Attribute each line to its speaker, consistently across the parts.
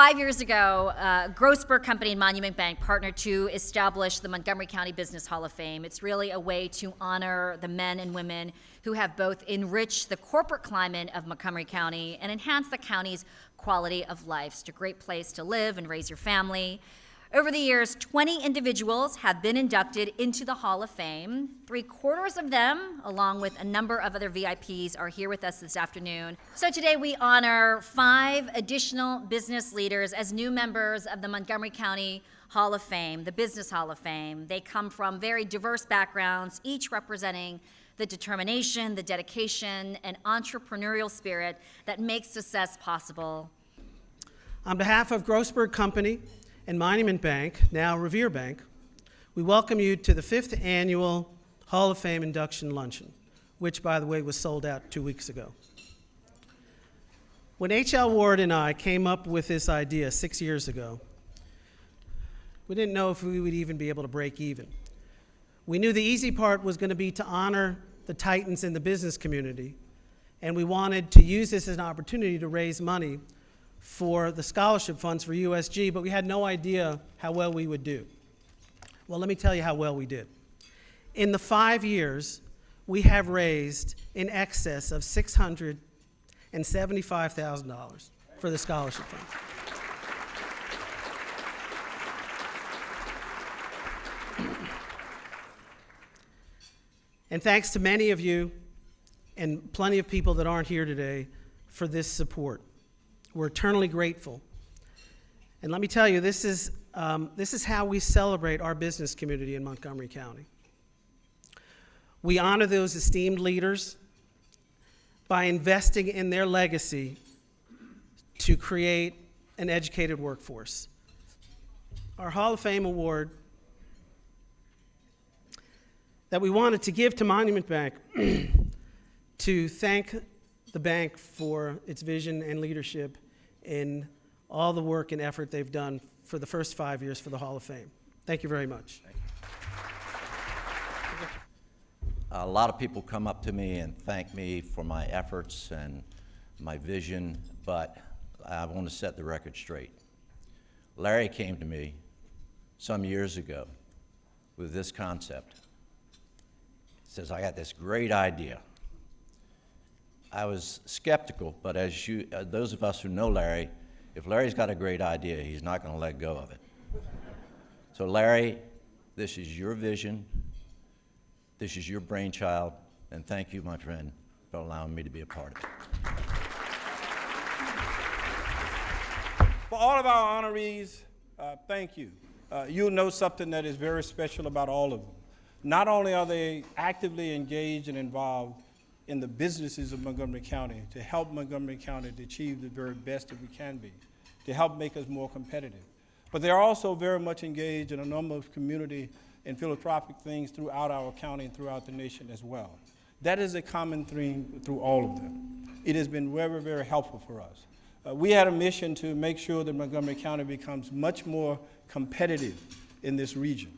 Speaker 1: 5 years ago, Grossberg Company and Monument Bank partnered to establish the Montgomery County Business Hall of Fame. It's really a way to honor the men and women who have both enriched the corporate climate of Montgomery County and enhanced the county's quality of life. It's a great place to live and raise your family. Over the years, 20 individuals have been inducted into the Hall of Fame. 3/4 of them, along with a number of other VIPs, are here with us this afternoon. So today we honor 5 additional business leaders as new members of the Montgomery County Hall of Fame, the Business Hall of Fame. They come from very diverse backgrounds, each representing the determination, the dedication, and entrepreneurial spirit that makes success possible.
Speaker 2: On behalf of Grossberg Company and Monument Bank, now Revere Bank, we welcome you to the 5th Annual Hall of Fame Induction Luncheon, which, by the way, was sold out 2 weeks ago. When H.L. Ward and I came up with this idea 6 years ago, we didn't know if we would even be able to break even. We knew the easy part was going to be to honor the titans in the business community, and we wanted to use this as an opportunity to raise money for the scholarship funds for USG, but we had no idea how well we would do. Well, let me tell you how well we did. In the 5 years, we have raised in excess of $675,000 for the scholarship funds. And thanks to many of you and plenty of people that aren't here today for this support. We're eternally grateful. And let me tell you, this is how we celebrate our business community in Montgomery County. We honor those esteemed leaders by investing in their legacy to create an educated workforce. Our Hall of Fame award that we wanted to give to Monument Bank to thank the bank for its vision and leadership in all the work and effort they've done for the first 5 years for the Hall of Fame. Thank you very much.
Speaker 3: A lot of people come up to me and thank me for my efforts and my vision, but I want to set the record straight. Larry came to me some years ago with this concept. He says, I got this great idea. I was skeptical, but as those of us who know Larry, if Larry's got a great idea, he's not going to let go of it. So Larry, this is your vision, this is your brainchild, and thank you, my friend, for allowing me to be a part of it.
Speaker 4: For all of our honorees, thank you. You'll know something that is very special about all of them. Not only are they actively engaged and involved in the businesses of Montgomery County to help Montgomery County to achieve the very best that we can be, to help make us more competitive. But they're also very much engaged in a number of community and philanthropic things throughout our county and throughout the nation as well. That is a common theme through all of them. It has been very, very helpful for us. We had a mission to make sure that Montgomery County becomes much more competitive in this region,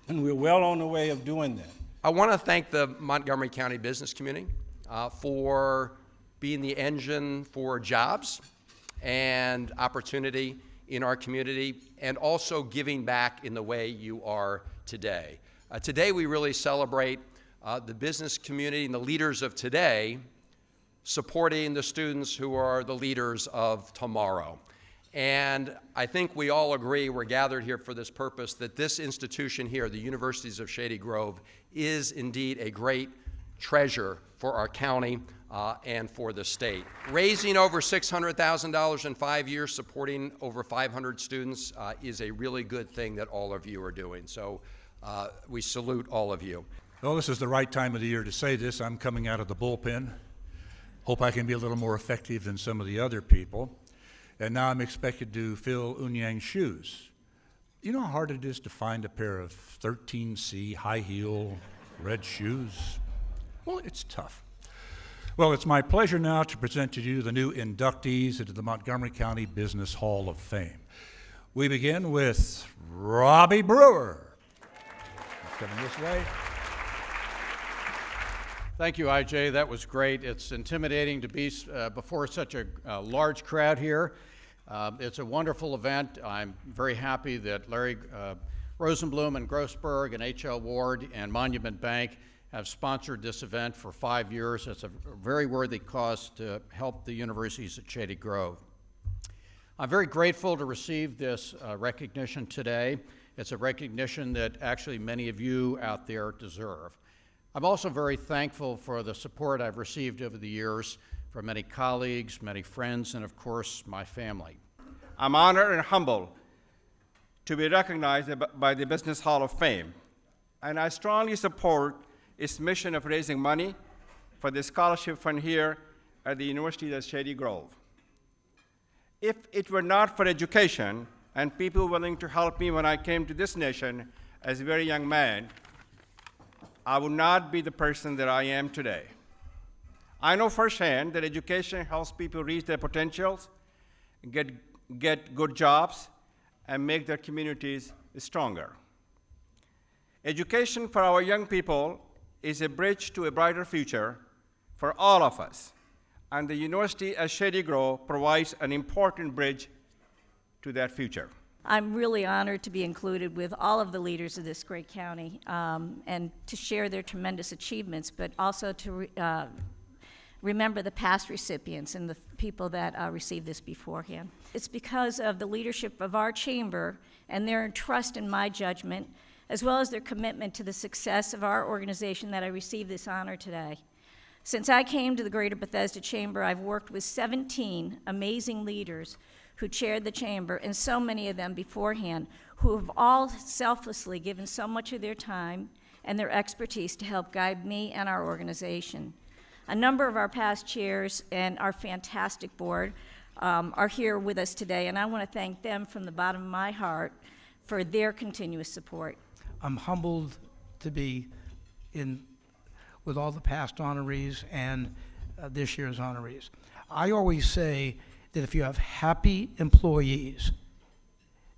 Speaker 4: and we're well on the way of doing that.
Speaker 5: I want to thank the Montgomery County business community for being the engine for jobs and opportunity in our community, and also giving back in the way you are today. Today we really celebrate the business community and the leaders of today supporting the students who are the leaders of tomorrow. And I think we all agree, we're gathered here for this purpose, that this institution here, the Universities of Shady Grove, is indeed a great treasure for our county and for the state. Raising over $600,000 in 5 years, supporting over 500 students is a really good thing that all of you are doing. So we salute all of you.
Speaker 6: Well, this is the right time of the year to say this. I'm coming out of the bullpen. Hope I can be a little more effective than some of the other people. And now I'm expected to fill Unyang's shoes. You know how hard it is to find a pair of 13C high heel red shoes? Well, it's tough. Well, it's my pleasure now to present to you the new inductees into the Montgomery County Business Hall of Fame. We begin with Robbie Brewer. He's coming this way.
Speaker 7: Thank you, IJ. That was great. It's intimidating to be before such a large crowd here. It's a wonderful event. I'm very happy that Larry Rosenblum and Grossberg and H.L. Ward and Monument Bank have sponsored this event for 5 years. It's a very worthy cause to help the universities at Shady Grove. I'm very grateful to receive this recognition today. It's a recognition that actually many of you out there deserve. I'm also very thankful for the support I've received over the years from many colleagues, many friends, and of course, my family.
Speaker 8: I'm honored and humbled to be recognized by the Business Hall of Fame, and I strongly support its mission of raising money for the scholarship fund here at the University of Shady Grove. If it were not for education and people willing to help me when I came to this nation as a very young man, I would not be the person that I am today. I know firsthand that education helps people reach their potentials, get good jobs, and make their communities stronger. Education for our young people is a bridge to a brighter future for all of us, and the University at Shady Grove provides an important bridge to that future.
Speaker 9: I'm really honored to be included with all of the leaders of this great county and to share their tremendous achievements, but also to remember the past recipients and the people that received this beforehand. It's because of the leadership of our chamber and their trust in my judgment, as well as their commitment to the success of our organization, that I received this honor today. Since I came to the Greater Bethesda Chamber, I've worked with 17 amazing leaders who chaired the chamber, and so many of them beforehand, who have all selflessly given so much of their time and their expertise to help guide me and our organization. A number of our past chairs and our fantastic board are here with us today, and I want to thank them from the bottom of my heart for their continuous support.
Speaker 10: I'm humbled to be with all the past honorees and this year's honorees. I always say that if you have happy employees,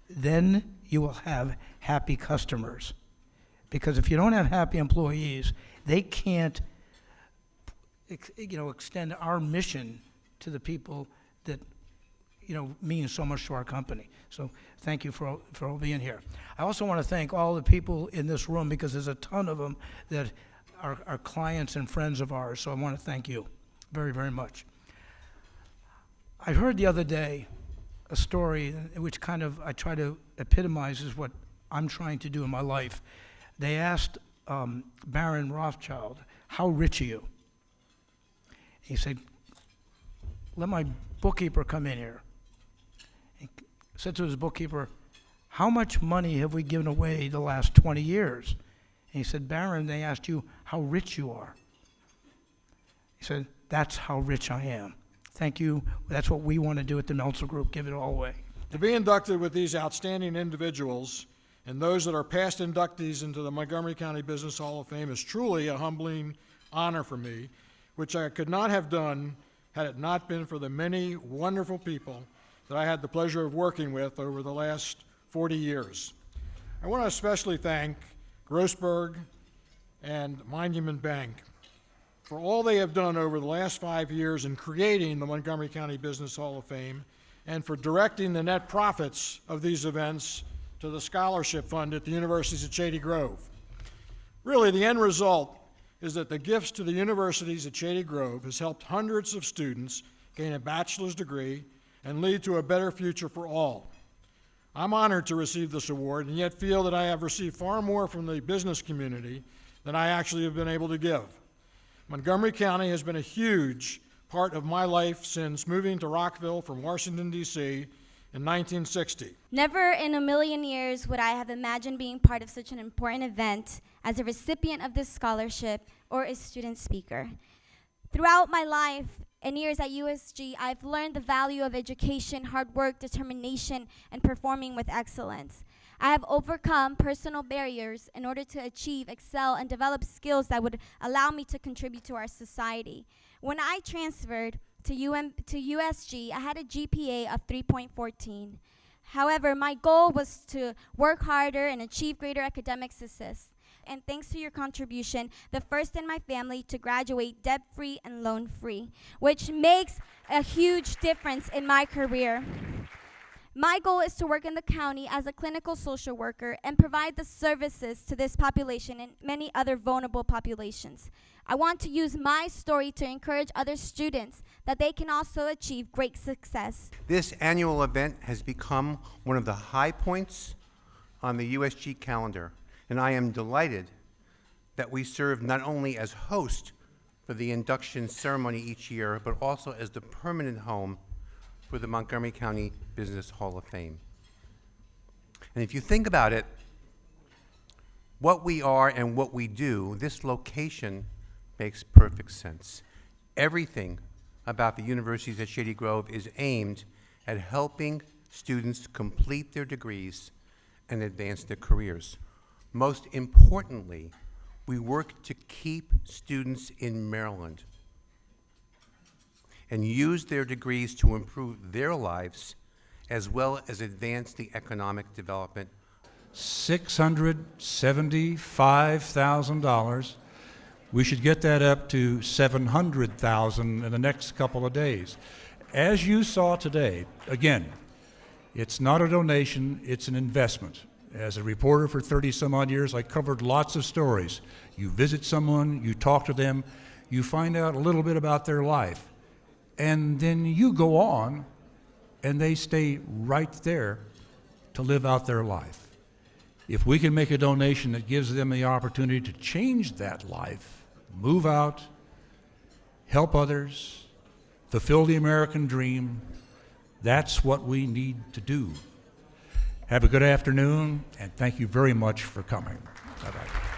Speaker 10: then you will have happy customers. Because if you don't have happy employees, they can't extend our mission to the people that mean so much to our company. So thank you for all being here. I also want to thank all the people in this room, because there's a ton of them that are clients and friends of ours. So I want to thank you very, very much. I heard the other day a story which I try to epitomizes what I'm trying to do in my life. They asked Baron Rothschild, "How rich are you?" He said, "Let my bookkeeper come in here." He said to his bookkeeper, "How much money have we given away the last 20 years? And he said, "Baron, they asked you how rich you are." He said, "That's how rich I am." Thank you. That's what we want to do at the Meltzer Group, give it all away.
Speaker 11: To be inducted with these outstanding individuals and those that are past inductees into the Montgomery County Business Hall of Fame is truly a humbling honor for me, which I could not have done had it not been for the many wonderful people that I had the pleasure of working with over the last 40 years. I want to especially thank Grossberg and Monument Bank for all they have done over the last 5 years in creating the Montgomery County Business Hall of Fame, and for directing the net profits of these events to the scholarship fund at the universities at Shady Grove. Really, the end result is that the gifts to the universities at Shady Grove has helped hundreds of students gain a bachelor's degree and lead to a better future for all. I'm honored to receive this award, and yet feel that I have received far more from the business community than I actually have been able to give. Montgomery County has been a huge part of my life since moving to Rockville from Washington, D.C. in 1960.
Speaker 12: Never in a million years would I have imagined being part of such an important event as a recipient of this scholarship or a student speaker. Throughout my life and years at USG, I've learned the value of education, hard work, determination, and performing with excellence. I have overcome personal barriers in order to achieve, excel, and develop skills that would allow me to contribute to our society. When I transferred to USG, I had a GPA of 3.14. However, my goal was to work harder and achieve greater academic success. And thanks to your contribution, the first in my family to graduate debt-free and loan-free, which makes a huge difference in my career. My goal is to work in the county as a clinical social worker and provide the services to this population and many other vulnerable populations. I want to use my story to encourage other students that they can also achieve great success.
Speaker 13: This annual event has become one of the high points on the USG calendar, and I am delighted that we serve not only as host for the induction ceremony each year, but also as the permanent home for the Montgomery County Business Hall of Fame. And if you think about it, what we are and what we do, this location makes perfect sense. Everything about the universities at Shady Grove is aimed at helping students complete their degrees and advance their careers. Most importantly, we work to keep students in Maryland and use their degrees to improve their lives as well as advance the economic development.
Speaker 6: $675,000. We should get that up to $700,000 in the next couple of days. As you saw today, again, it's not a donation, it's an investment. As a reporter for 30 some odd years, I covered lots of stories. You visit someone, you talk to them, you find out a little bit about their life, and then you go on and they stay right there to live out their life. If we can make a donation that gives them the opportunity to change that life, move out, help others, fulfill the American dream, that's what we need to do. Have a good afternoon, and thank you very much for coming. Bye-bye.